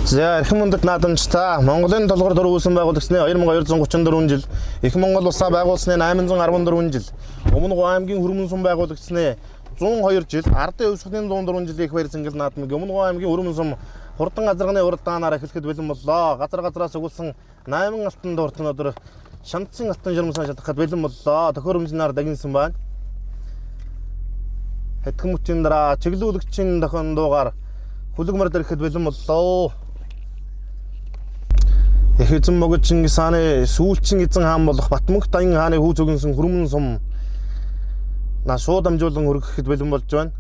За эрхэм мөндөд наадамчдаа Монголын толгор дөрвөөсөн байгуулагчны 2234 жил, Их Монгол улсаа байгуулсны 814 жил, Өмнө Говь аймгийн Хүрмэн сум байгуулагчны 102 жил, Ардын өвсгөлийн 104 жил их баяр цэнгэл наадмыг Өмнө Говь аймгийн Хүрмэн сум хурдан газарганы уралдаанаар эхлэхэд бэлэн боллоо. Газраас өгүүлсэн 8 алтан дууртан өдөр шантсан алтан жирэмсэн шатахад бэлэн боллоо. Төхөөрөмжнөр дагинсан байна. Хэдхэн мөчийн дараа чиглүүлэгчийн дохион дуугаар хүлэгмэр дэрхэд бэлэн боллоо. Их эзэн Могод Чингис хааны сүүлчийн эзэн хаан болох Батмөнх Даян хааны хүү цогнсон Хүрмэн сум на шууд амжуулан хөргөхэд бэлэн болж байна.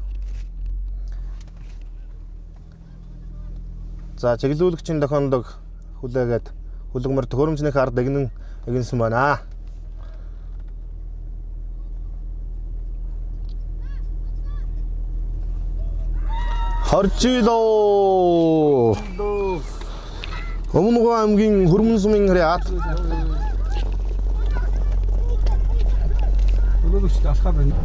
За чиглүүлэгчийн дохиондог хүлээгээд хүлэгмэр төхөөрөмжнийхээ ард эгнсэн байна. Хоржилоо. Өмнө Говь аймгийн Хүрмэн сумын харьяат. Өлөөлөгчд алхаа байна.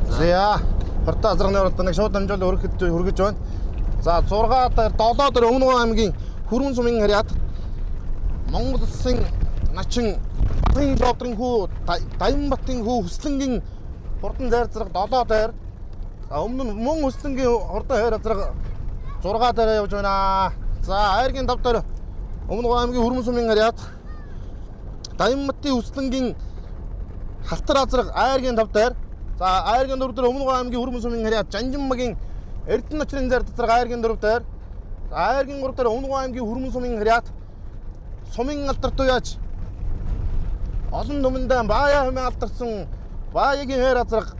За хортоо азарганы уралдааныг шууд амжуулан хөргөж байна. За 6 дээр 7 дээр Өмнө Говь аймгийн Хүрмэн сумын харьяат Монгол улсын начин Батын Ловдрын хүү Даймбатын хүү Хүслэнгийн хурдан зайр зэрэг 7 дээр өмнө нь мөн Хүслэнгийн хурдан хайр зэрэг 6 дээр явж байна. За айргийн 5 дээр Өмнө Говь аймгийн Хүрмэн сумын харьяат Даймбатын Хүслэнгийн халтар азраг айргийн 5 дээр. За айргийн 4 дээр Өмнө Говь аймгийн Хүрмэн сумын харьяат Жанжинмагийн Эрдэнэ очрын зайр зэрэг айргийн 4 дээр. За айргийн 3 дээр Өмнө Говь аймгийн Хүрмэн сумын харьяат Сумын алдар туяаж олон түмэндээ баая хэмээн алдарсан Бааягийн хайр азраг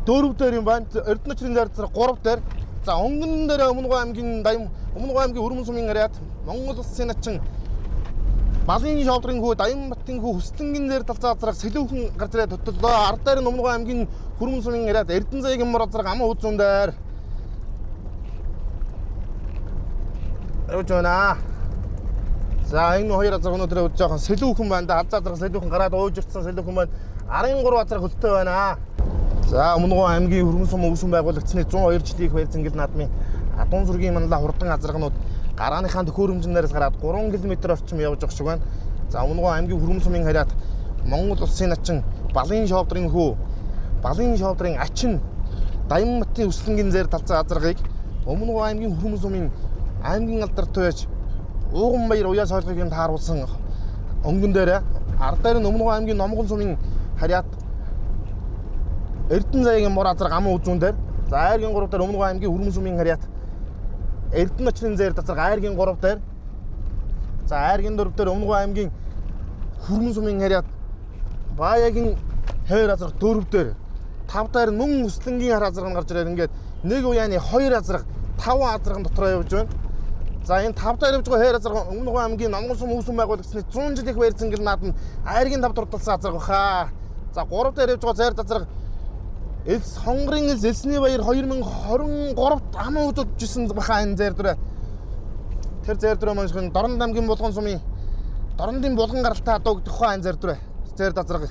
4 дээр юм байна. Эрдэнэ очрын зайр зэрэг 3 дээр. За өнгөн дээр Өмнө Говь аймгийн Хүрмэн сумын харьяат Монгол улсын начин Балын шовдрын хүү Даймбатын хүү Хүслэнгийн зайр талцаа азраг сэлүүхэн гарч ирээд төтлөө. Ард дээр нь Өмнө Говь аймгийн Хүрмэн сумын харьяат Эрдэнэ заягийн мөр азраг ам үзүүн дээр явж байна. За энэ хоёр азраг өнөөдөр жоохон сэлүүхэн байна да. Алзаа азраг сэлүүхэн гараад ууж ирсэн сэлүүхэн байна. Арын 3 азраг хөлтэй байна. За Өмнө Говь аймгийн Хүрмэн сум өвсөн байгуулагчны 102 жилийн их баяр цэнгэл наадмын Адуун зүргийн манлаа хурдан азрагнууд гарааныхаа төхөөрөмжнөөс гараад 3 км орчим явж байгаа шиг байна. За Өмнө Говь аймгийн Хүрмэн сумын харьяат Монгол улсын начин Балын шовдрын хүү Балын шовдрын ачин Даймбатын Хүслэнгийн зайр талцаа азрагыг Өмнө Говь аймгийн Хүрмэн сумын аймгийн алдар туяаж Ууган баяр уяа соёлгыг тааруулсан өнгөн дээр ард дээр нь Өмнө Говь аймгийн Номгон сумын харьяат Эрдэнэ заягийн мөр азраг ам үзүүн дээр. За айргийн 3 дээр Өмнө Говь аймгийн Хүрмэн сумын харьяат Эрдэнэ очрын зайр азраг айргийн 3 дээр. За айргийн 4 дээр Өмнө Говь аймгийн Хүрмэн сумын харьяат Бааягийн хайр азраг 4 дээр. 5 дээр мөн Хүслэнгийн хар азраг нь гарч ирээд ингээд нэг уяаны 2 азраг 5 азрагын дотроо явж байна. За энэ 5 дээр явж байгаа хайр азраг Өмнө Говь аймгийн Номгон сум өвсөн байгуулагчны 100 жил их баяр цэнгэл наадам айргийн 5 дурдсан азраг баха. За 3 дээр явж байгаа зайр азраг Хонгорын Элсний баяр 2023-т ам үзүүлжсэн баха энэ зайр дүрэ. Тэр зайр дүрэ маань Дорнод аймгийн Булган сумын Дорнодын булган гаралтай хадуу гэдэг хоо энэ зайр дүрэ. Зайр азраг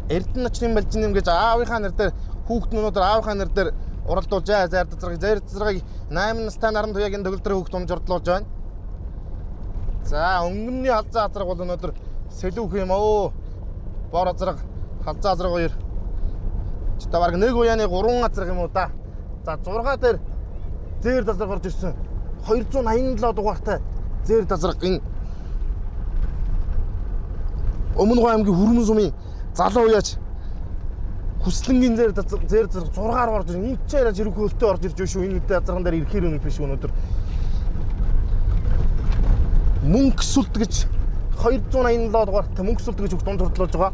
Эрдэнэ очрын балжин гэж аавынхаа нэр дээр хүүхэд өнөөдөр аавынхаа нэр дээр уралдуулж зайр азрагыг 8 настай наран туяагийн төгөлдөр хүүхэд умжурдлуулж байна. За өнгөний халзаа азраг бол өнөөдөр сэлүүх юм оо. Бор азраг, халзаа азраг 2. Та бараг нэг уяаны 3 азраг юм уу да. За 6 дээр зээр азраг орж ирсэн. 287 дугаартай зээр азраг энэ Өмнө Говь аймгийн Хүрмэн сумын залуу уяач Хүслэнгийн зээр азраг 6-аар орж ирсэн. Энд ч яриа зэрэг хөлтөө орж ирж шүү. Энэ үедээ азраган дээр ирэхээр үнэ биш өнөөдөр. Мөнгө сүлт гэж 287 дугаартай мөнгө сүлт гэж хөлтөнд хурдлуулж байгаа.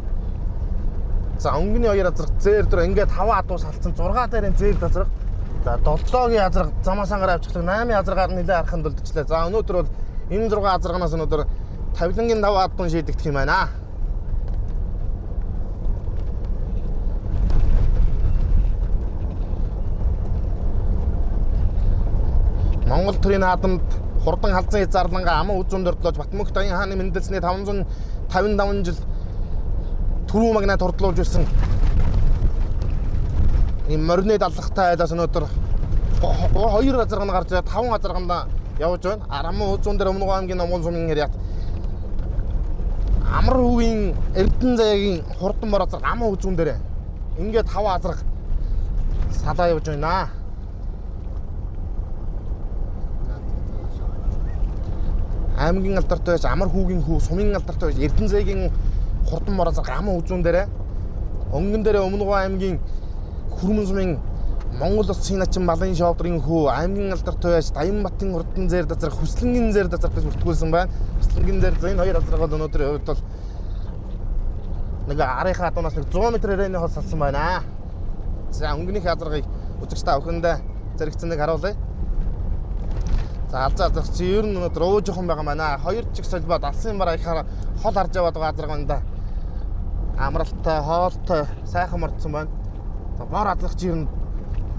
За өнгөний 2 азраг зээр дээр ингээд 5 адуус салцсан 6 дээр энэ зээр азраг. За 7-гийн азраг замаасангаар авчихлаа 8 азрагаар нэлээ хараханд болдчихлаа. За өнөөдөр бол энэ 6 азрагнаас өнөөдөр тавилангийн 5 адуун шийдэгдэх юм байна. Монгол төрийн наадамд хурдан халзан хязаарлангаа ам үзүүн дордлож Батмөнх Даян хааны мэндэлсний 555 жил түрүү магнат хурдлуулж ирсэн ийм морины даллахтай айлаас өнөөдөр 2 газарганд гарч 5 газарганд явж байна. Арамын үзүүн дээр Өмнөгов аймгийн Номгон сумын хэрэг амар хүүгийн Эрдэнэ заяагийн хурдан мор газар амын үзүүн дээр ингээд 5 газарга салаа явж байна. Аймгийн алдартай байж амар хүүгийн хүү сумын алдартай байж Эрдэнэ заяагийн хурдан мор газар амын үзүүн дээр өнгөн дээр Өмнөгов аймгийн Хүрмэн сумын Монгол Улсын начин малын шоудрын хүү аймгийн алдартай байж Даян-Батын хурдан зэр дазар Хүслэнгийн зэр дазар гэж бүртгүүлсэн байна. Хүслэнгийн зэр энэ 2 газарга бол өнөөдөр хувьд бол нэг арийнхаа дунаас нэг 100 м хүрээний хол салсан байна. За өнгөнийх газаргыг үзэгч та бүхэндээ зэрэгцэнийг харуулъя. За алзаа зарч ер нь өнөөдөр өө жоохон байгаа байна. 2 чиг солбоод алсын бараахаар хол харж яваад байгаа газар байна. Амралтай, хоолтой, сайхан мордсон байна. За бор азарч ер нь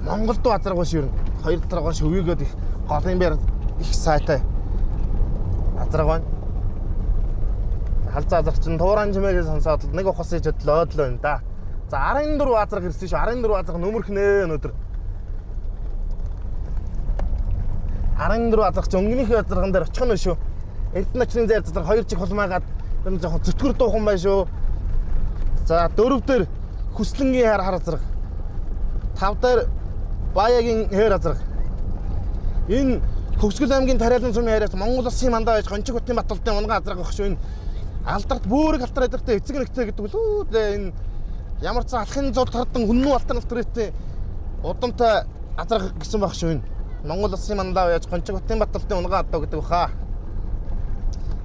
Монголд азарга биш ер нь 2 талаараа шөвөөгөөд их голын бэр их сайтай азарга байна. Халзаа азарч нь тууран жимээг сонсоод нэг ухасыг хөдлөөд л байна да. За 14 азарга ирсэн шүү. 14 азарга нөмөрхнээ өнөөдөр. 14 азаргач өнгөнийх азарган дээр очих нь шүү. Эрдэнэ начрын зайр азар 2 чиг холмаагаад энэ жоохон зүтгэр дуухан байна шүү. За 4 дээр Хүслэнгийн хар азарга. 5 дээр Баягийн хэр азарга. Энэ Хөвсгөл аймгийн Тариалан сумын харьяас Монгол Улсын мандаа байж Гончиг хотын Баталтын унгаа азарга багш энэ алдарт бөөрөг алтар эдэртэй эцэг нэгтэй гэдэг үү энэ ямар ч алхын зур тардан хүннүү алтар алтартай удамтай азарга гэсэн багш энэ Монгол Улсын мандаа байж Гончиг хотын Баталтын унгаа адаа гэдэг баха.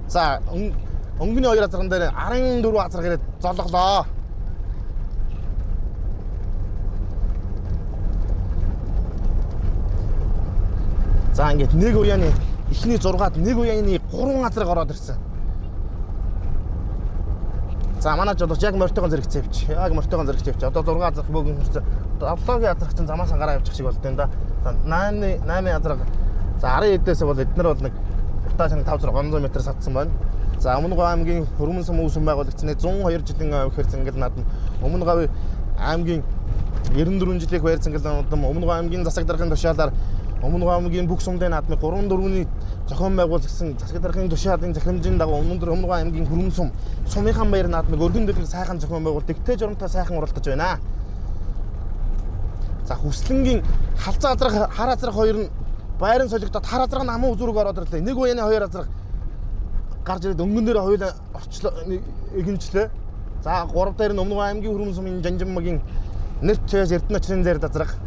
За өнгөний 2 азарган дээр 14 азарга ирээд золглоо. За ингээд нэг уяаны эхний 6-ад нэг уяаны 3 газарга ороод ирсэн. За манай жолооч яг морьтойгоо зэрэгцээвч. Яг морьтойгоо зэрэгцээвч. Одоо 6 газарга бөөгөн хүрсэн. Авлогийн газарга чинь замаас ангараа явчих шиг болтой энэ да. За 8 газарга. За 10 эдээс бол эднэр бол нэг хуртаа шинэ 500 м садсан байна. За Өмнөгов аймгийн Хүрмэн сум үүсгэн байгуулагчны 102 жилийн хэр зангил наадам Өмнөгов аймгийн 94 жилийн хэр зангил наадам Өмнөгов аймгийн засаг даргын тушаалаар Өмнөгов аймгийн бүх сумдын наадмын 3-4-ний зохион байгуулагчсан засаг даргын тушаалын захирамжийн дагуу өнөөдөр Өмнөгов аймгийн Хүрмэн сум сумынхан баяр наадмыг өргөн дэлгэр сайхан зохион байгуул дэгтэй журамтай сайхан уралдаж байна. За Хүслэнгийн халзаа азарга хар азарга 2 нь байрын солигдоод хар азарга намын үзүүрэг ороод ирлээ. Нэг уяаны 2 азарга гарч ирээд өнгөн дээр хоёулаа орчлоо игэнчлээ. За 3 дээр нь Өмнөгов аймгийн Хүрмэн сумын Жанжинмагийн нэрт чээс Эрдэнэ начрын зайр азарга.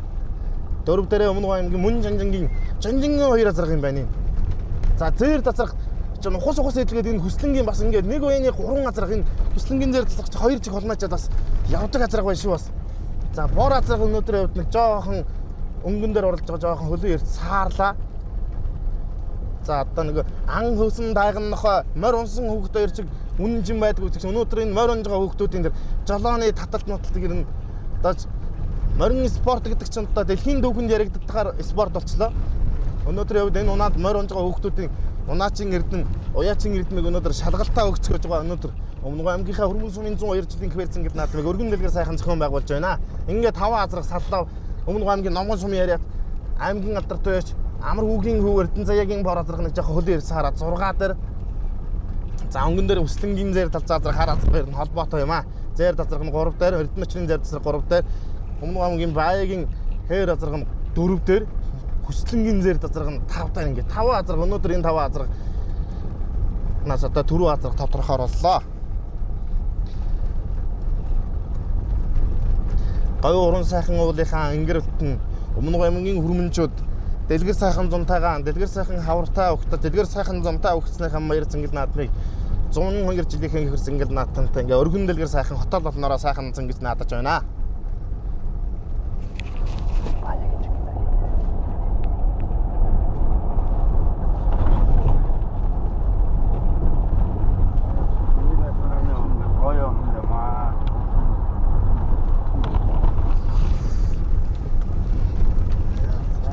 4 дээр Өмнөгов аймгийн Мөн Жанжингийн 2 азарга юм байна. За зайр азарга чинь ухас идэлгээд энэ Хүслэнгийн бас ингээд нэг уяаны 3 азарга энэ Хүслэнгийн зайр азарга 2 чиг холмаачаад бас явдаг азарга байна шүү бас. За бор азарга өнөөдөр явд нэг жоохон өнгөн дээр оролж байгаа жоохон хөлөө эрт саарлаа. За одоо нэг ан хөвсөн дайган нохой морь унсан хүүхэд 2 чиг үнэн жин байдг үзэж өнөөдөр энэ морь унж байгаа хүүхдүүдийн дээр жолооны таталт нуталтыг ирнэ. Одоо морин спорт гэдэг чинь одоо дэлхийн дүүхэнд яригддаггаар спорт болчлоо. Өнөөдөр явд энэ унаад морь унж байгаа хүүхдүүдийн унаачийн эрдэнэ, уяачин эрдэмийг өнөөдөр шалгалтаа өгцгөөж байгаа. Өнөөдөр Өмнөгов аймгийнхаа Хүрмэн сумын 102 жилийн хвэр зангид наадмыг өргөн дэлгэр сайхан зохион байгуулж байна. Ингээд 5 азарга саллаа Өмнөгов аймгийн Номгон сумын яриад аймгийн алдартай байж амар хүүгийн хүү Эрдэнэ заяагийн бор азарга нэг жоохон хөлөө ирсэн хараад 6 дээр. За өнгөн дээр Хүслэнгийн зайр талцаа азарга хар азарга нь холбоотой юм аа. Зайр азарга нь 3 дээр, Эрдэнэ начрын зайр азарга 3 дээр, Өмнөгов аймгийн Баягийн хэр азарга нь 4 дээр, Хүслэнгийн зайр азарга нь 5 дээр ингээд 5 азарга өнөөдөр энэ 5 азарга нас одоо түрүү азарга тодорхой орлоо. Говь уран сайхан уулынхаа ингэрэлт нь Өмнөгов аймгийн хүрмэнчүүд дэлгэр сайхан зунтайгаан, дэлгэр сайхан хавартай өгтөд, дэлгэр сайхан зунтай өгснөхийн баяр зангил наадмыг 102 жилийн хэр зангил наадамтай ингээ өргөн дэлгэр сайхан хотол болноороо сайхан зангиж наадаж байна.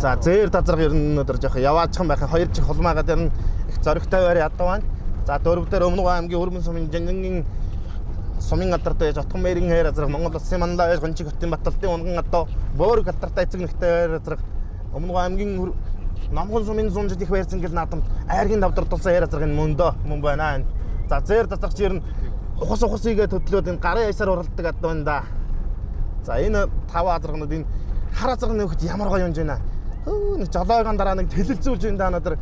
За зээр тазарга ер нь өнөөдөр жоох яваачхан байх 2 чих холмаагаад ер нь их зоригтой байр ядуу байна. За 4 дээр Өмнөгов аймгийн Хүрмэн сумын Жанжингийн сумын алдартай байж отхон мэрийн хайр азраг Монгол улсын манлаа байж гончиг хотын Баталтын унган одоо бөөрг алдартай эцэг нэгтэй хайр азраг өмнө аймгийн Намгон сумын 100 жил их байрсан гэл наадам айргийн давдар тулсан хайр азраг энэ мөндөө мөн байна. За зэр дасагч ер нь ухас игээ төдлөөд энэ гарын ясаар уралдаг ад байна да. За энэ 5 азрагнууд энэ хар азраг нөхөд ямар гоё юм жина. Нэг жолоогон дараа нэг тэлэлцүүлж энэ да надад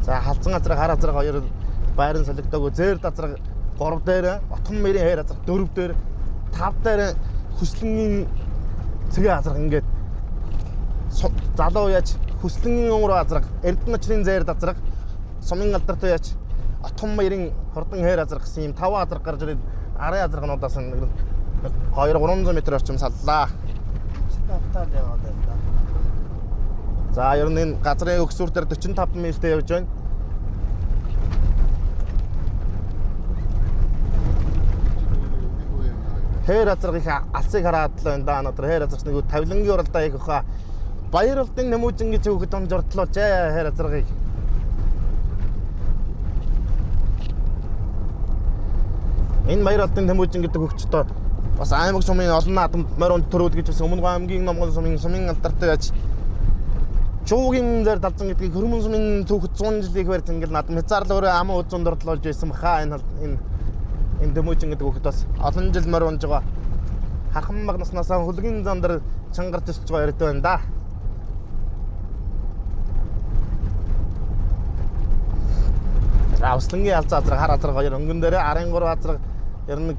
за халзан азраг хар азраг хоёр байран солигдоогүй зэр дазраг 3 дээр отхон мэрийн хайр азраг 4 дээр 5 дээр хүслэнгийн цэгээ азраг ингээд залуу яаж хүслэнгийн өнгөрөө азраг эрдэнэчрийн зэр дазраг сумын алдартай яаж отхон мэрийн хордон хайр азраг гэсэн юм 5 азраг гарч ирээд арын азрагнуудаас 200-300 м орчим саллаа. Тавтал яваад байна. За ер нь энэ газрын өгсүр дээр 45 милтэй явж байна. Хайр азраг их алсыг хараад л байна да. Өнөөдөр хайр азрагч нэг тавилангийн уралдаа яг хаа баяр алдын нэмүүжин гэж өгөхөд онжордлооч хайр азрагыг. Энэ баяр алдын нэмүүжин гэдэг хөгчтөө бас аймаг сумын олон наадамд морь унд төрүүд гэж байсан өмнө аймгийн Номгон сумын алдартай яаж Чуугийн зэр далзан гэдгийг Хөрмөн сумын түүхэд 100 жилийн барьсан гэл наадам хязгаарлал өөрөө аман үзэн дордлуулж байсан баха энэ дэмүүжин гэдэг хөгт бас олон жил морь унж байгаа хахан магнаснасаа хөлгийн зандар чангарч ирж байгаа яриад байна да. За услангийн алзаа азраг хар азраг хоёр өнгөн дээр арын 3 азраг ер нь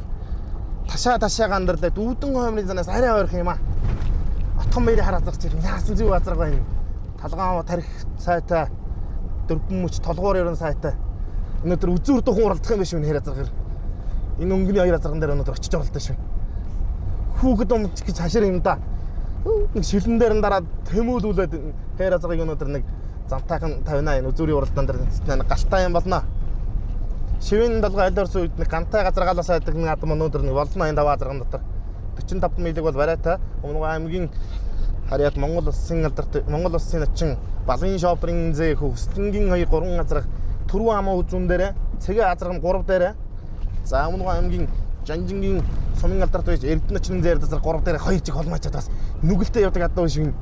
ташаа гандарлаа дүүдэн хоймны занаас арай ойрох юм а. Отхон мэрийн хар азраг чинь яасан зүг азраг байна. Талгаан тарих сайтай дөрвөн мөч толгуур ерөн сайтай. Өнөөдөр үзүүр духан уралдах юм биш үү хэр азраг. Энэ өнгөний хоёр азраган дээр өнөөдөр очиж оролдоо шүү. Хүүхэд өмч гэж хашир юм да. Нэг шилэн дээр нь дараад тэмүүлүүлээд хэр азрагыг өнөөдөр нэг зантайхан 50 энэ үзүүрийн уралдаан дээр галтай юм болно. Шивэн далга айлдорс үед нэг гантай газаргаалаас айдаг нэг адам өнөөдөр нэг болно энэ 5 азраган дотор 45 милиг бол барайтай. Өмнө аймгийн харьяат Монгол улсын алдартай Монгол улсын начин балын шоперын зээ хөслөнгийн 2-3 азраг түрүү амаа үзүүн дээр цэгээ азраг нь 3 дээр за өмнө аймгийн Жанжингийн сумын алдартай байж эрдэнэчрийн зээр азраг 3 дээр 2 чиг холмоочод бас нүгэлтэй явдаг адуу шиг.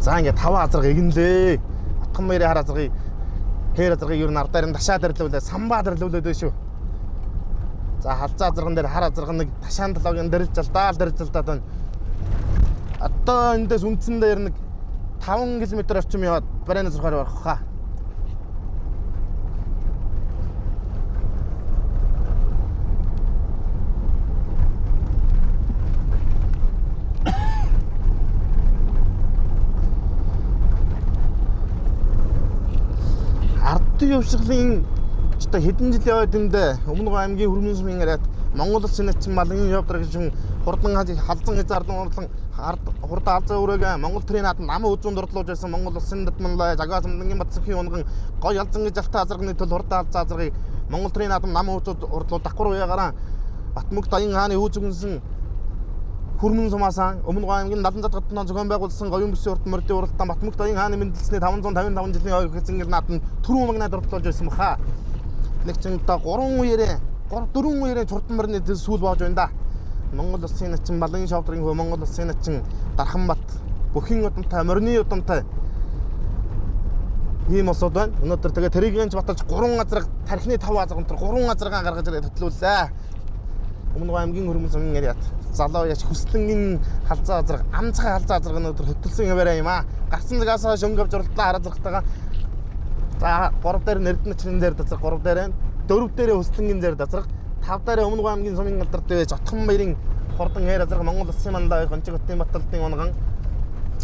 За ингээд 5 азраг игнлээ. Отхон мэрийн хар азрагыг хээр азрагыг ер нь ардаар нь ташаа дэрлүүлээ самбаа дэрлүүлээд байна шүү. За халзаа азраган дээр хар азраг нэг ташаан талаагийн дэрж жалдаад байна. Одоо эндээс үндсэн дээр нэг 5 км орчим яваад барайнаас рухаар орох хаа. Ардын явшглын одоо хэдэн жил яваад энэ өмнө аймгийн Хөрмөн сумын яриад Монгол улсын начин малын явдар гэж хурдан халзан хязгаарлан хурдан алзаа өрөөг Монгол төрийн наадам намын үзүүн дурдлуулж байсан Монгол улсын датманлаа жагаа самдангийн бацсхийн унган гой ялзан гэж алтай азрагны төл хурдан алзаа азрагыг Монгол төрийн наадам намын үзүүн урдлуу давхар уяагараа Батмүг Даян хааны үүсгэнсэн Хөрмөн сумаасаа өмнө аймгийн 70 гаднаа зохион байгуулсан говийн бүсийн урд мордын уралдаан Батмүг Даян хааны мэндэлсний 555 жилийн ойр хэзэн наадам түрүү магнад дурдлуулж байсан баха. Нэг ч одоо 4 үеэрээ чурдан морины сүүл боож байна да. Монгол улсын начин балын шавдрын хөө Монгол улсын начин Дарханбат бүхэн удамтай морины удамтай ийм улсууд байна. Өнөөдөр тэгээ тэрийг баталж 3 азраг тархины 5 азраг өнтер 3 азрагаа гаргаж ирээд хөтлүүллээ. Өмнө аймгийн Хөрмөн сумын яриад залуу яж хүслэнгийн халзаа азраг амцхан халзаа азраг өнөөдөр хөтлсөн юм байна юм а. Гарсан цагаасаа шөнгөвж уралдлаа хар азрагтайгаа за 3 дээр эрдэнэчрийн зэр дазраг 3 дээр 4 дээр хүслэнгийн зэр дазраг 5 дээр өмнө аймгийн сумын алдартай байж отхон баярын хурдан хайр азраг Монгол улсын мандаа гончиг хотын Баталтын унган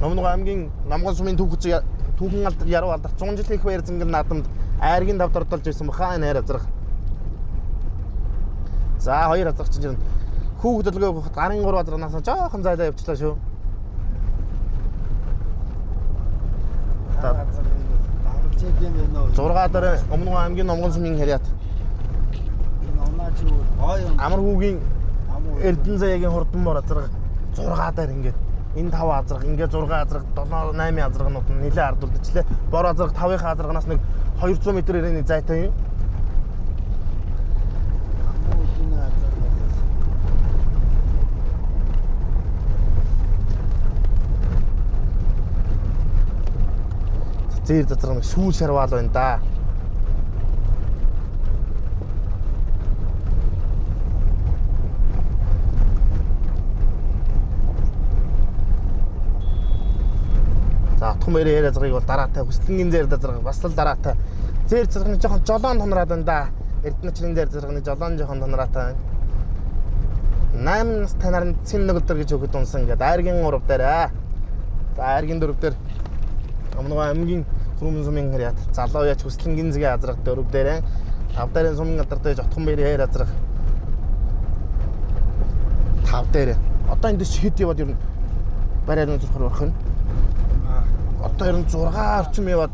өмнө аймгийн Намгон сумын түүхэн алдар яруу алдар 100 жилийн их баяр зангил наадамд айргийн давд ордолж байсан баха энэ хайр азраг. За хоёр азраг чинь хүүхд төлгөө гарын 3 азрагнаас жоохон зайлаа явчлаа шүү. За 6 дараа өмнө аймгийн Номгон сумын харьяат. Энэ оноо Амар хүүгийн Эрдэнэ заяагийн хурдан бор азраг 6 дээр ингээд энэ 5 азраг ингээд 6 азраг 7 8 азрагнууд нь нэлээд ардулдчихлээ. Бор азраг 5-ын азрагнаас нэг 200 м-ээр нэг зайтай юм. Зээр зазраг нэг сүүл шарваал байна да. За отхон мэрэ яриа зургийг бол дараатай хүслэнгийн зээр зазраг бас л дараатай. Зээр зазрагны жоохон жолоон тонраад байна да. Эрдэнэчлийн зээр зазрагны жолоон жоохон тонраатай байна. 8 настай нарны цэн нөгөлдөр гэж өгöd унсан ингээд айргийн 3 дээр. За айргийн 4 дээр Өмнөгөө аймгийн Хүрмэн сумын харьяат залуу яач хүслэнгийн зэгийн азраг 4 дээр 5 дээрэн сумын алдартай отхон мэрэ яар азраг 5 дээр. Одоо энэ дэс хэд яваад ер нь барайрны зурхаар орох нь. Одоо ер нь 6 орчим яваад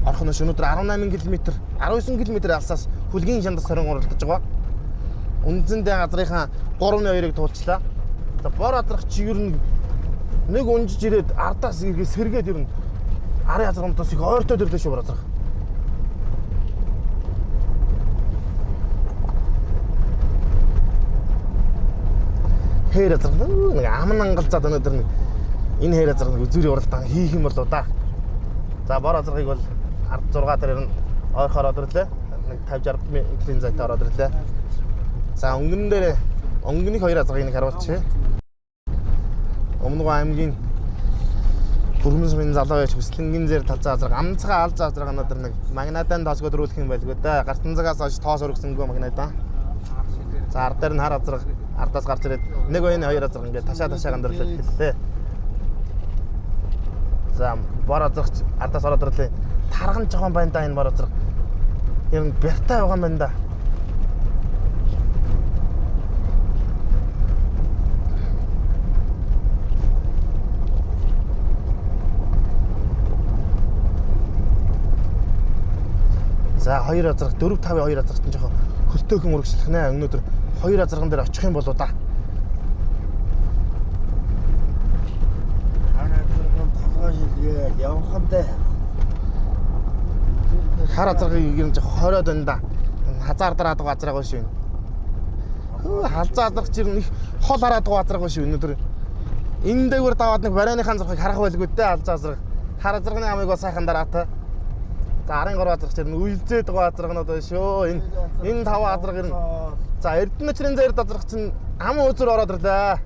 орох нь өнөөдөр 18 км 19 км алсаас хүлгийн шандас хорин уралдаж байгаа. Үндсэндээ газрынхаа 3-2-ыг туулчлаа. За бор азрах чи ер нь нэг унжиж ирээд ардаас иргээ сэргээд ер нь арын азрагнаас их ойртоод ирлээ шүү бор азрах. Хээр азрах нэг аман ангалзаад өнөөдөр нэг энэ хээр азрах нэг үзүүрийн уралдаан хийх юм болоо да. За бор азрахыг бол ард 6 дээр нь ойрхоор ороод ирлээ. Нэг 50-60 м-ийн зайтай ороод ирлээ. За өнгөн дээр өнгөнийг 2 азрахыг нэг харуулчих. Өмнөгөө аймгийн Хүрмэн сумын залуу яач хүслэнгийн зэр талцаа азраг амцгаа алж азраг өнөөдөр нэг магнитан тоосгод рүүлэх юм байлгүй да. Гартанцагаас хойш тоос өргөсөнгөө магнитан. За ард дээр нь хар азраг ардаас гарч ирээд нэг ойн 2 азраг ингээд ташаа гандарлаа хэллээ. За бор азраг ардаас ороод ирлээ. Тарган жоохон байна да энэ бор азраг. Ер нь бяртай байгаа юм байна да. За 2 азраг 4-5 2 азрагт нь жоохон хөлтөөхөн үргэлжлэх нэ. Өнөөдөр 2 азраган дээр очих юм болоо да. Явахандаа хар азрагыг ер нь жоохон хориод байна да. Хазаар дараад байгаа азраг биш үү? Халзаа азраг чи их хол хараад байгаа азраг биш үү өнөөдөр? Энэ дээгүүр даваад нэг барайныхаа зурхыг харах байлгүй дээ алзаа азраг. Хар азрагны амыг бол сайхан дараатай. За 13 азраг чинь үйлзээд байгаа азрагнууд байна шүү. Энэ 5 азраг ер нь. За Эрдэнэчлийн зээр азраг чинь ам үзүр ороод ирлээ.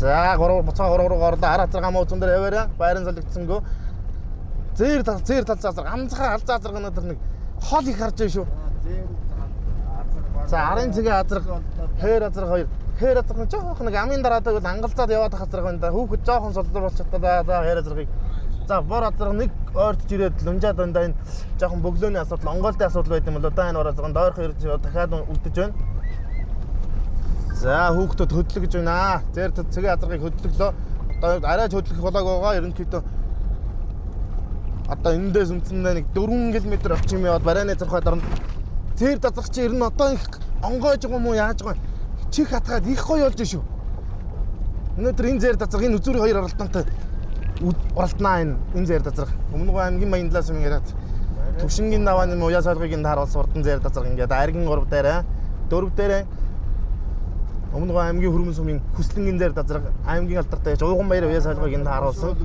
За 3 руу орлоо. Ар азраг ам үзүн дээр яваарай. Байран солигдсонгөө. Зээр талцаа азраг амцгаа алзаа азраг өнөөдөр нэг хол их харж байна шүү. За арын цэгийн азраг хээр азраг 2. Хээр азраг жоохон нэг амын дараадаг бол ангалзаад яваад хазраг байна да. Хүүхэд жоохон солдруулж чадтаа да хээр азрагыг. За бор азраг нэг ойртож ирээд лунжаад байна да. Энэ жоохон бөглөөний асуудал, онгойлтын асуудал байт юм болоо да. Энэ бор азрагын дойрхон ирж дахиад үлдэж байна. За хүүхдүүд хөдлөгж байна. Зэр цэгийн азрагыг хөдлөглөө. Одоо арайч хөдлөх болоог байгаа. Ерөнхийдөө одоо эндээс үндсэндээ нэг 4 км орчим яваад барайны зурхад орно. Зэр азраг чи ер нь одоо их онгойж байгаа юм уу яаж байгаа юм? Чих хатгаад их гоё болж шүү. Өнөөдөр энэ зэр азраг энэ үзүүрийн 2 оролдонтой оролднаа энэ зэр азраг. Өмнөгөө аймгийн Маяндлаас юм яриад Төвшингийн давааны уяа солгыг харуулсан урдан зэр азраг ингээд айргийн 3 дээр 4 дээр Өмнөгөө аймгийн Хүрмэн сумын хүслэнгийн зэр азраг аймгийн алдартай яж ууган баяр уяа солгыг харуулсан.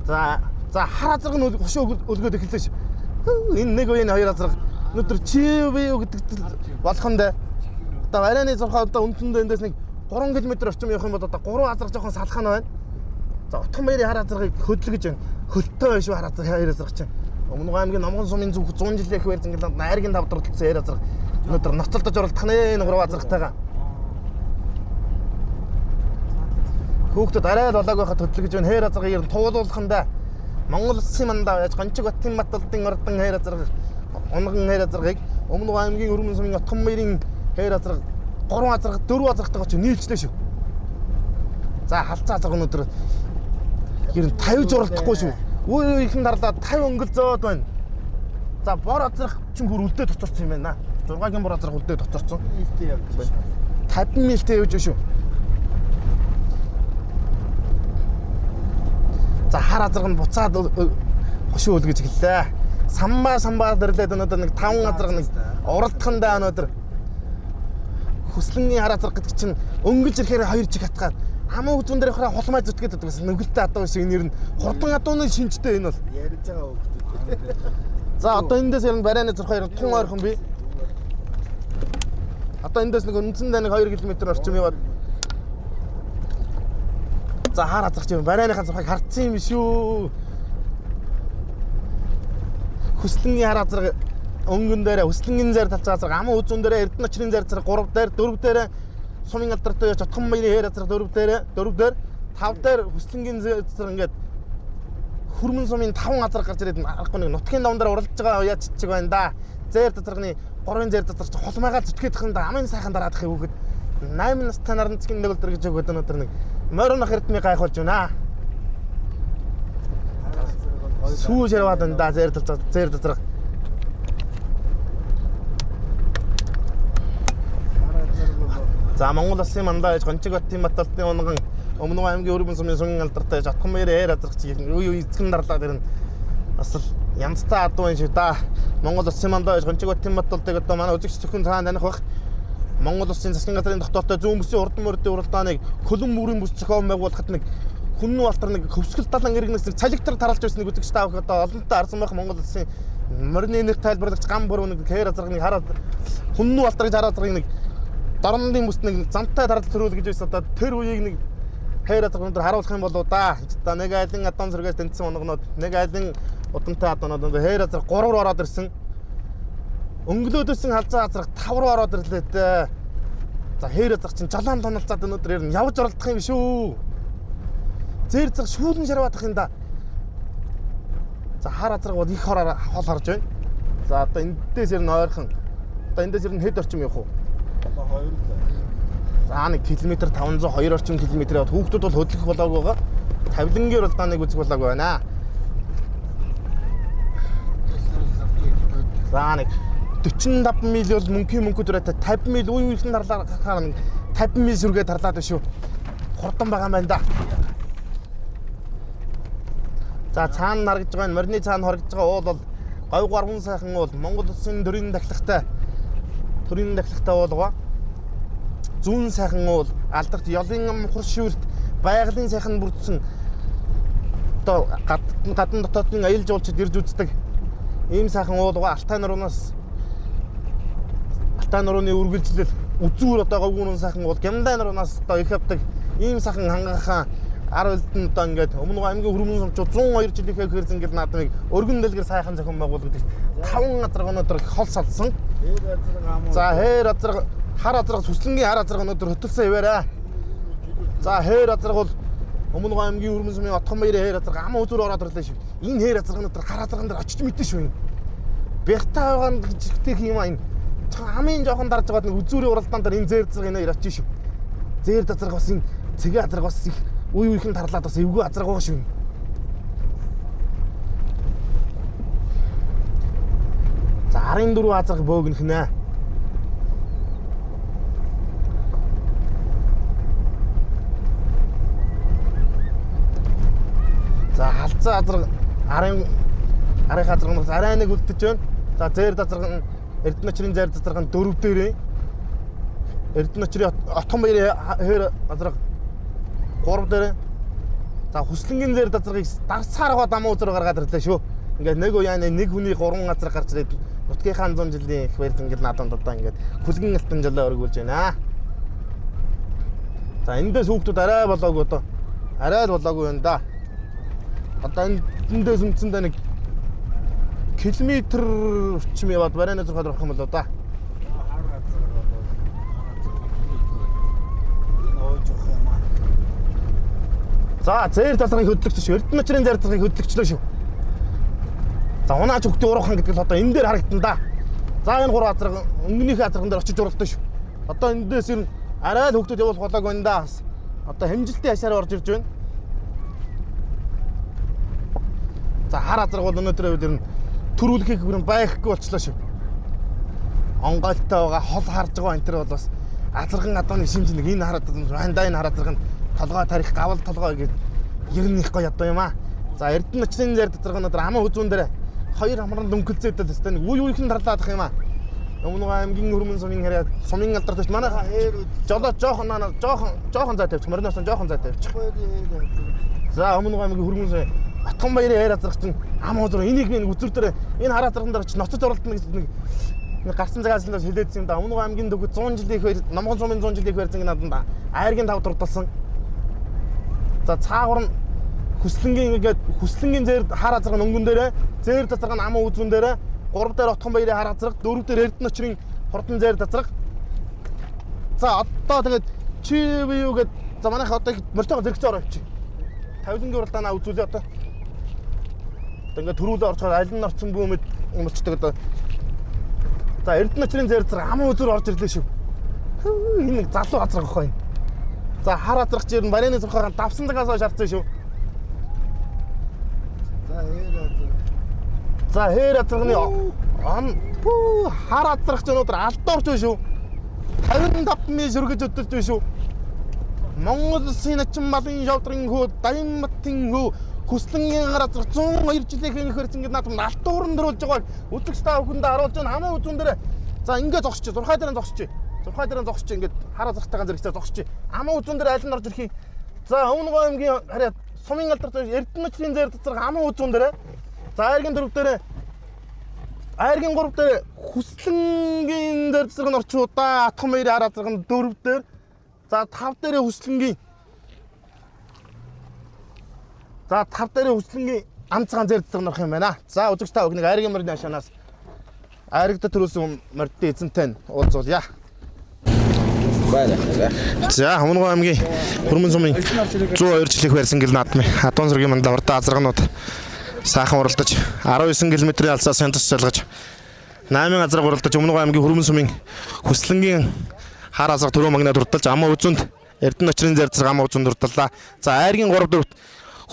За хар азраг нь хошоо өлгөөд эхэллээ ш. Энэ нэг үеийн 2 азраг өнөөдөр чи би юу гэдэг болохондоо одоо барайны зурхаа одоо үндэндээ эндээс нэг 3 км орчим явах юм бол одоо 3 азраг жоохон салах нь байна. За отхон баярын хар азрагыг хөдлөж байна. Хөлтөө биш хар азраг чинь. Өмнөгөө аймгийн Номгон сумын зүг 100 жилийн их байр зангилаанд найргийн 5 дурлалцсан эр азраг. Өнөөдөр ноцолдож оролдох нэ энэ 3 азрагтайгаа. Хүүхдүүд арай л болоог байхад хөдлөж байна. Хээр азрагыг ер нь туулуулахандаа Монгол Улсын мандаа яаж Гончиг Баттын Баталдын ордон хээр азраг унган хээр азрагыг Өмнөгөө аймгийн Хүрмэн сумын отхон баярын хээр азраг 3 азраг 4 азрагтайгаа ч нийлжлээ шүү. За халцаа азраг өнөөдөр ер нь 50 зуралдахгүй шүү. Үй ихэн дарлаад 50 өнгөл зөөд байна. За бор азрах чинь бүр үлдээд тоцорсон юм байна. 6-гийн бор азрах үлдээд тоцорсон. Илтэй явж байна. 50 милтэй явж шүү. За хар азраг нь буцаад хошуу өл гэж хэллээ. Самбаа дэрлээд өнөөдөр нэг 5 азраг нэг уралдахандаа өнөөдөр хүслэнгийн хар азраг гэдэг чинь өнгөж ирэхээр 2 жиг хатгаад хамаа үзүүн дээр ихраа холмай зүтгээд байдаг гэсэн нүгэлтэй адуу шиг нэр нь хурдан адууны шинжтэй энэ бол. Ярьж байгаа хөөхдөө. За одоо эндээс ярин барайны зурх хоёр тун ойрхон би. Одоо эндээс нэг үндсэндээ нэг 2 км орчим яваад. За хар азрах чинь барайныхаа зурхыг хартсан юм шүү. Хүслэнгийн хар азраг өнгөн дээр хүслэнгийн зайр талцаа азраг амаа үзүүн дээр эрдэнэ очрын зайр зэрэг 3 дээр 4 дээр сумын алдартай яж отхон баярын хээр азраг 4 дээр 5 дээр хүслэнгийн зайр ингээд хүрмэн сумын 5 азраг гарч ирээд аргагүй нэг нутгийн давн дээр уралж байгаа яа чичиг байна да. Зайр тазрагны 3-ын зайр тазрагч холмайгаа зүтгэх юм да амын сайхан дараадах юм гээд 8 настай наран цэгийн нэг өдөр гэж өгөөд өнөөдөр нэг моринох эрдмийг гайхуулж байна. Сүү ширваад байна да зайр тазраг. За Монгол Улсын мандаж Гончиг Бат Бат Алтын унган Өмнөг аймгийн Өргөн сумын сумын алдартай Жатхан баярын ээр азрах чиг юу эзгэн дарлаад ирнэ. Бас л янзтай адуу юм шиг да. Монгол Улсын мандаж Гончиг Бат Бат Алтыг одоо манай үзэгч зөвхөн цаана таних бах. Монгол Улсын засгийн газрын дотоодтой зүүн бүсийн урдан мордын уралдааныг хөлөн мөрийн бүс зохион байгуулахад нэг хүннүү балтар нэг хөвсгөл талан иргэнээс нэг цалигтар тараалж байсан нэг үзэгч таах одоо олонтой арсан байх Монгол Улсын морины энерги тайлбарлагч гам бүр нэг хээр азрагныг хараад хүннүү балтар гэж хараад нэг дорнодын бүст нэг замтай даралт төрүүл гэж байсан одоо тэр үеийг нэг хээр азраг өндөр харуулах юм болоо да. Одоо нэг айлын адуун зэрэгээс тэнцсэн онгонууд нэг айлын удамтай адуунууд өндөр хээр азраг 3 руу ороод ирсэн. Өнгөлөөдсөн халзаа азраг 5 руу ороод ирлээ дээ. За хээр азраг чинь жалаан тоналцаад өнөөдөр ер нь явж оролдох юм шүү. Зэр зэг шүүлэн шарваадах юм да. За хар азраг бол их хол харж байна. За одоо эндээс ер нь ойрхон. Одоо эндээс ер нь хэд орчим явах уу? Одоо 2 л. За 1 км 502 орчим километр яваад хүүхдүүд бол хөдлөх болоогүй байгаа. Тавилангийн уралдааныг үзэх болоогүй байна. За 45 миль бол мөнхийн дүрээтэй 50 миль үе үеийн дарлаа хахаар 50 миль сүргээ дарлаад байна шүү. Хурдан байгаа юм байна да. За цаана харагдж байгаа энэ морины цаана харагдж байгаа уул бол говь гарган сайхан уул Монгол Улсын төрийн дахлагтай уулгаа. Зүүн сайхан уул алдарт ёлын мухар шүүрт байгалийн сайхан бүрдсэн одоо гадна дотоодын аялал жуулчид ирж үздэг ийм сайхан уулгаа Алтай нурууны үргэлжлэл үзүүр одоо говьгүүрэн сайхан уул Гямдай нуруунаас одоо их авдаг ийм сайхан хангахаа ар үлдэн одоо ингээд Өмнөг аймгийн хүрмэн сумчууд 102 жилийнхээ хэрзэн гэл наадмыг өргөн дэлгэр сайхан зохион байгуулагдаж 5 азраг өнөөдөр хол салсан. За хээр азраг хар азраг сүслэнгийн хар азраг өнөөдөр хөтөлсөн хിവэрэ. За хээр азраг бол Өмнөг аймгийн хүрмэн сумын Отхон баярын хээр азраг амаа үзүүр ороод ирлээ шүү. Энэ хээр азраг өнөөдөр хар азраган дээр очиж мэдэн шүү. Бэртаа байгаа гэжтэй юм аа энэ. Амын жоохон дарж байгаад нэг үзүүрийн уралдаан дээр энэ зэр азраг энэ очиж шүү. Зэр азраг бас энэ цэгээ азраг бас их үе үеийн тарлаад бас эвгүй азраг байгаа шүү. За 14 азраг бөөгнөх нэ. За халзаа азраг арын азрагнаас арай нэг үлдэж байна. За зэр азраг нь Эрдэнэ очрын зэр азраг нь 4 дээрээ. Эрдэнэ очрын Отхон баярын хээр азраг 3 дээр. За хүслэнгийн зэр азрагыг дарсаар гоо дамуу үзэр гаргаад ирлээ шүү. Ингээд нэг уяаны нэг хүний 3 азраг гарч ирээд нутгийнхаа 100 жилийн их баяр зангил наадамд одоо ингээд хүлгэн алтан жолоо өргүүлж байна. За эндээс хүүхдүүд арай болоогүй одоо. Арай л болоогүй байна да. Одоо эндээс үндсэндээ нэг километр орчим яваад барайны зургаад орох юм болоо да. За зэр тазрыг хөдлөгч шүү. Эрдэнэ очрын зэр тазрыг хөдлөгчлөө шүү. За унаач хөлтийн уруухан гэдэг л одоо энэ дээр харагдана да. За энэ 3 азраг өнгөнийхөө азраган дээр очиж уралдсан шүү. Одоо эндээс ер нь арай л хөлтөд явуулах болоог байна да. Одоо хэмжилтийн хашаар орж ирж байна. За хар азраг бол өнөөдөр үед ер нь төрүүлэхийг бүр байхгүй болчлоо шүү. Онгойлтой байгаа хол харж байгаа энэ төр бол бас азарган адууны шинж нэг энэ хараад байна энэ хар азраг нь толгой тарих гавал толгой гэж ернийх гоё ядуу юм аа. За Эрдэнэ ночрын зэр доторх өнөөдөр амаа үзүүн дээр хоёр хамран дөнгөлцөөд тест нэг үе үеийнх нь тарлаадах юм аа. Өмнөг аймгийн хөрмөн сумын хараад сумын алдарт манай жолоо жоохон зай тавьчих мориноос жоохон зай тавьчих. За өмнөг аймгийн хөрмөн сумын Батхан баярын хайр азрагч нь ам узар энийг нэг үзүр дээр энэ хар азраган дээр чи ноцож оролдоно гэж нэг гарсан цагааслаа хэлээдсэн юм да. Өмнөг аймгийн дөгөө 100 жилийн хэр Номгон сумын 100 жилийн хэрзэн надад айргийн тав дурдалсан. За цаагуур нь хүслэнгийн зэр хар азраг нь өнгөн дээрээ зэр дазраг нь ам үзүүн дээрээ 3 дээр Батхан баярын хар азраг 4 дээр Эрдэнэ ночрын хурдан зэр дазраг. За одоо тэгээд чи юу гэд за манайха одоо мөртөө зэрэгцээ орооч. 50-ны уралдаанаа үзүүлээ одоо. Ингээд төрүүлээ орчоор аль нь орсон бүү мэд юмчдаг одоо. За Эрдэнэ ночрын зэр дазраг ам үзүүр орж ирлээ шүү. Энэ нэг залуу азраг ахгүй. За хар азрагч ер нь барины цухаан давсан цагаас хойш харцсан шүү. За хээр азрагны хар азрагч өнөөдөр алдоорч байна шүү. 55 мянга шүргэж өдөрч байна шүү. Монгол Улсын начин малын шавдрын хөө Дайматын хөө хүслэнгийн хар азраг 102 жилийн хэрэг ингэж надад алтуурн дөрүүлж байгааг үзэгч та бүхэндээ харуулж байна. Хамаа үзүүн дээр за ингээд зогсож 6 дээрээ зогсож. 6 дээрээ зогсож ингээд хар азрагтайгаа зэрэгцээ зогсож. Хамаа үзүүн дээр аль нь орж ирэх юм. За өмнөг аймгийн хараад сумын алдарт Эрдэнэ ночрын зэр дазраг хамаа үзүүн дээр. За айргийн 4 дээр айргийн 3 дээр хүслэнгийн зэр дазраг нь орчуу да. Батхан баярын хар азраг нь 4 дээр. За 5 дээрээ хүслэнгийн. За 5 дээрээ хүслэнгийн амцгаан зэр дазраг норох юм байна. За үзэгч та бүхнийг айргийн морины хашаанаас айрагта төрүүлсэн морьтой эзэнтэй уулзуулъя. За Өмнөг аймгийн хөрмөн сумын 102 жилийнх байрсан гэл наадмын Адуун сэргийн мандал урдаа азрагнууд сайхан уралдаж 19 км-ийн алсаас янзч залгаж 8 азраг уралдаж Өмнөг аймгийн хөрмөн сумын хүслэнгийн хар азраг төрөө магнад урдалж амаа үзүнд Эрдэнэ ночрын зэр дазраг амаа үзүнд урдаллаа. За айргийн 3 4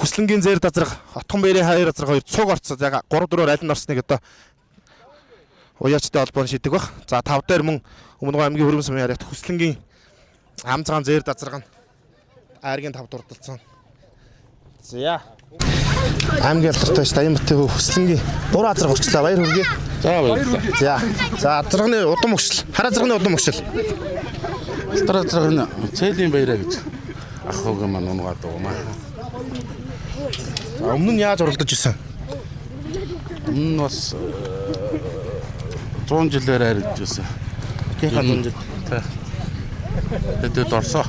хүслэнгийн зэр дазраг Батхан баярын хайр азраг 2 цуг орцсон. Яг 3 4-оор аль нь орсныг одоо уяачтай холбооны шийдэг баг. За 5 дээр мөн Өмнөг аймгийн хөрмөн сумын хараад хүслэнгийн амцгаан зэр дазраг нь айргийн 5 дурдалсан. За аймгийн алдартай Дайматын хөө хүслэнгийн 3 азраг орчлаа. Баяр хүргэе. За баярлалаа. За азрагны удам өгшил. Хар азрагны удам өгшил. Алдар азрагны цээлийн баяраа гэж ахыг маань унгаад байгаа маа. За өмнө нь яаж уралдаж исэн? Энэ бас 100 жилээр арилж байсан. Кийнхаа 100 жил. Тэд орсоо.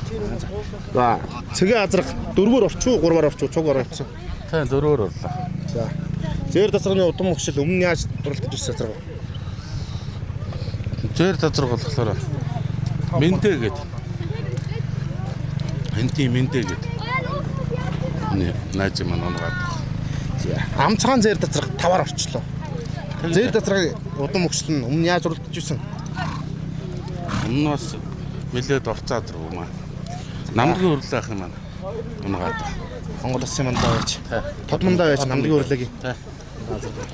За цэгийн азраг 4-өр орчуу 3-аар орчуу цуг оролцсон. Тэ 4-өр орлоо. За зэр дазрагны удам өгшил өмнө нь яаж уралдаж ирсэн азраг? Зэр дазраг болохоор Мэндэ гээд. Энти Мэндэ гээд. Энэ найз маань унгаад. Амцгаан зэр дазраг 5-аар орчлоо. Зэр дазрагын удам өгшил нь өмнө яаж уралдаж ирсэн? Энэ бас нэлээд орцаад руу маа. Намдгийн өрлөө ах юм маань. Унгаад. Монгол Улсын мандаа байж. Тод мандаа байж намдгийн өрлөөг.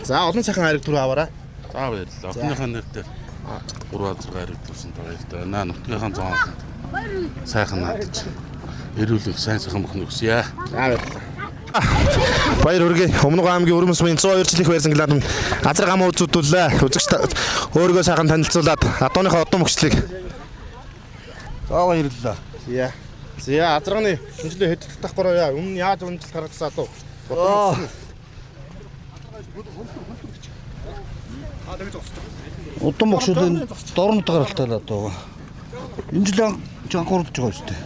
За олон сайхан хайрыг түрүү аваарай. За баярлалаа. Охиныхаа нэр дээр 3 азраг хайрагдуулсан баяртай. Наа нутгийнхаа зоонд сайхан наадаж эрүүлэх сайн сайхан бүхэн өгсөе. Баяр хүргэе. Өмнөг аймгийн хөрмөн сумын 102 жилийнх байрсан гэлээд азраг амаа үзүүлээ. Үзэгч өөрийгөө сайхан танилцуулаад адууныхаа удам өгчлийг. За баярлалаа. За азрагны шинжилгээ хэд татахгүй яа. Өмнө яаж унжил гаргасан дөө. Удам өгшөлийн дорнод гаралтаа даа. Энэ жил анх уралдаж байгаа шүү дээ.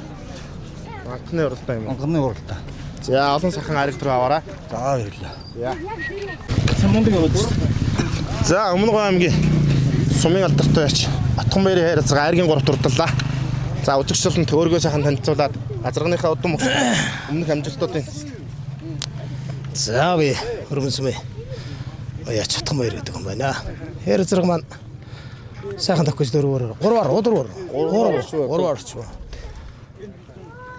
Анхны уралдаа юм. Анхны уралдаа. За олон сайхан хайрыг түрүү аваарай. За баярлалаа. Самундаг яваад шүү. За Өмнөг аймгийн сумын алдартай байж Батхан баярын хайр азраг айргийн 3 дурдаллаа. За үзэгч болон өөрийгөө сайхан танилцуулаад азрагныхаа удам өмнөх амжилтуудын. За би хөрмөн сумын яач Батхан баяр гэдэг юм байна. Хайр азраг маань сайхан тохиж 4-оор 3-аар орчуу.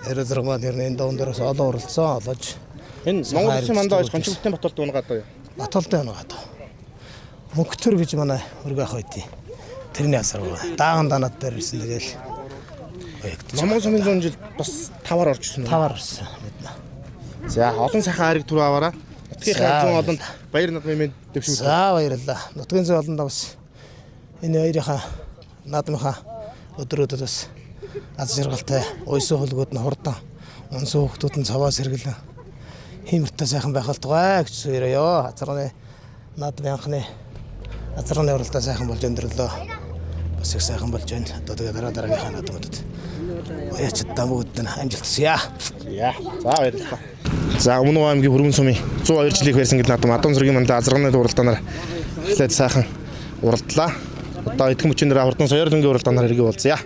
Хайр азраг маань энэ давн дээрээс олон уралцсан олож. Энэ Монгол Улсын мандаа байж гончигтын Батболд унгаад байна. Баталтай байна одоо. Мөнгөтөр гэж манай өргөх байдیں۔ Тэрний асар байгаа. Дааган данаад дээр ирсэн тэгэл. Номон сумын 100 жил бас таваар орчихсон. Таваар ирсэн мэднэ. За олон сайхан хайрыг түр аваараа. Нутгийн хайр 100 олонд баяр наадмын дэвшин. За баярлалаа. Нутгийн зүй олонд бас энэ хоёрынхаа наадмынхаа өдрүүдэд бас аз жаргалтай уйсан хөлгүүд нь хурдан унсан хүмүүсд нь цаваа сэргэлэн хиймэртэй сайхан байх болтугай гэж söyрөөё. Азарганы наадмын анхны азарганы уралдаа сайхан болж өндөрлөө. Бас их сайхан болж байна. Одоо тэгээ дараагийнхаа наадмуудад оячдаа бүгд нь амжилт хүсье. За баярлалаа. За Өмнөг аймгийн Хүргэн сумын 102 жилийн барьсан гэл наадам Адон зургийн мандаа азарганы уралдаанаар эхлээд сайхан уралдлаа. Одоо эдгээр мөчнөр хурдан соёрлонгийн уралдаанаар хэрэг болцъя.